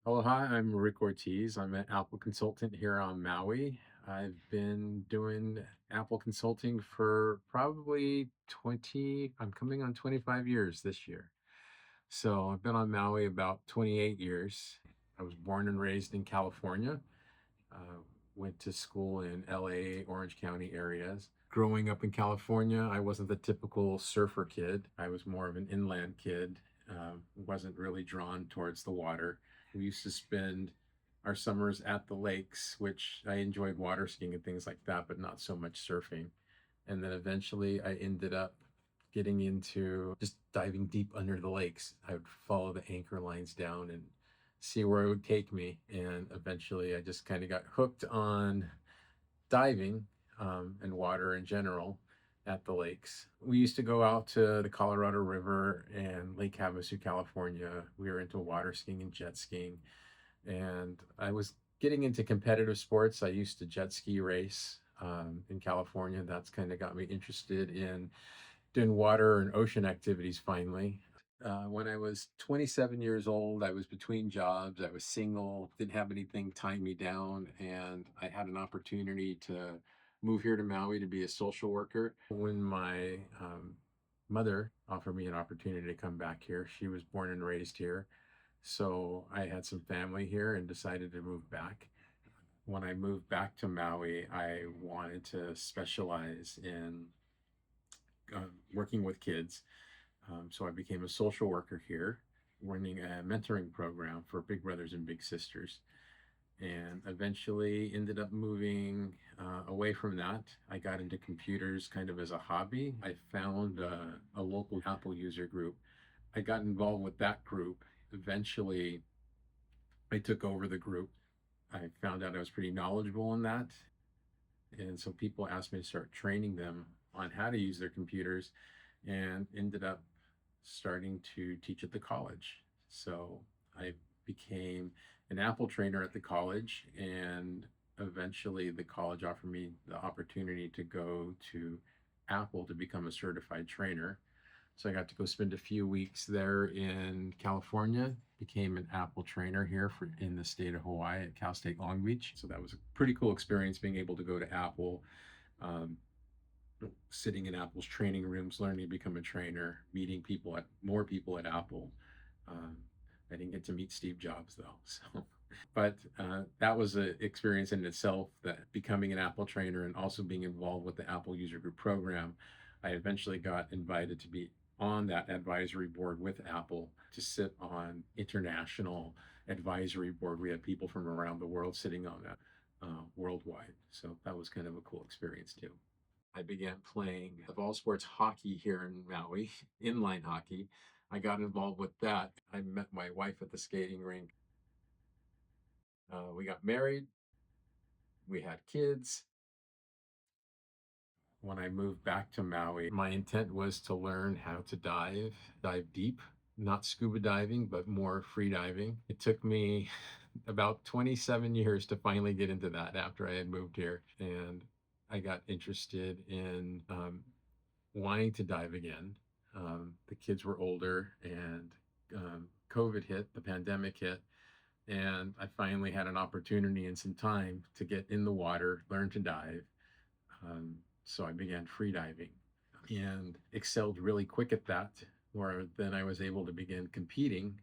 Oh, hi, I'm Rick Ortiz. I'm an Apple consultant here on Maui. I've been doing Apple consulting for probably 20, I'm coming on 25 years this year. So I've been on Maui about 28 years. I was born and raised in California. Uh, Went to school in LA, Orange County areas. Growing up in California, I wasn't the typical surfer kid. I was more of an inland kid. Wasn't really drawn towards the water. We used to spend our summers at the lakes, which I enjoyed water skiing and things like that, but not so much surfing. And then eventually I ended up getting into just diving deep under the lakes. I would follow the anchor lines down and see where it would take me. And eventually I just kind of got hooked on diving and water in general at the lakes. We used to go out to the Colorado River and Lake Havasu, California. We were into water skiing and jet skiing. And I was getting into competitive sports. I used to jet ski race in California. That's kind of got me interested in doing water and ocean activities finally. When I was 27 years old, I was between jobs. I was single, didn't have anything tying me down, and I had an opportunity to move here to Maui to be a social worker. When my mother offered me an opportunity to come back here, she was born and raised here. So I had some family here and decided to move back. When I moved back to Maui, I wanted to specialize in working with kids. So I became a social worker here, running a mentoring program for big brothers and big sisters. And eventually ended up moving away from that. I got into computers kind of as a hobby. I found a local Apple user group. I got involved with that group. Eventually, I took over the group. I found out I was pretty knowledgeable in that. And so people asked me to start training them on how to use their computers and ended up starting to teach at the college. So I became an Apple trainer at the college, and eventually the college offered me the opportunity to go to Apple to become a certified trainer. So I got to go spend a few weeks there in California, became an Apple trainer here in the state of Hawaii at Cal State Long Beach. So that was a pretty cool experience being able to go to Apple, um, sitting in Apple's training rooms, learning to become a trainer, meeting more people at Apple. Um, I didn't get to meet Steve Jobs though, so but that was an experience in itself. That becoming an Apple trainer and also being involved with the Apple User Group program, I eventually got invited to be on that advisory board with Apple to sit on international advisory board. We had people from around the world sitting on that worldwide, so that was kind of a cool experience too. I began playing of all sports hockey here in Maui, inline hockey. I got involved with that. I met my wife at the skating rink. We got married. We had kids. When I moved back to Maui, my intent was to learn how to dive deep, not scuba diving, but more free diving. It took me about 27 years to finally get into that after I had moved here. And I got interested in wanting to dive again. The kids were older and COVID hit, the pandemic hit, and I finally had an opportunity and some time to get in the water, learn to dive. So I began free diving and excelled really quick at that, where then I was able to begin competing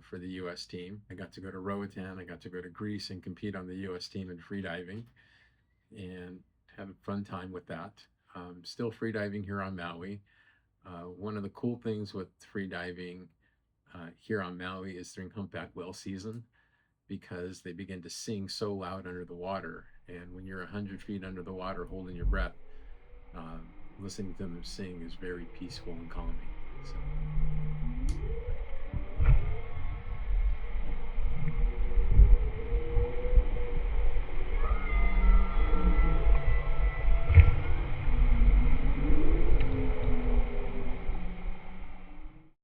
for the US team. I got to go to Roatan, I got to go to Greece and compete on the US team in free diving and have a fun time with that. Still free diving here on Maui. One of the cool things with free diving here on Maui is during humpback whale season because they begin to sing so loud under the water. And when you're 100 feet under the water holding your breath, listening to them sing is very peaceful and calming. So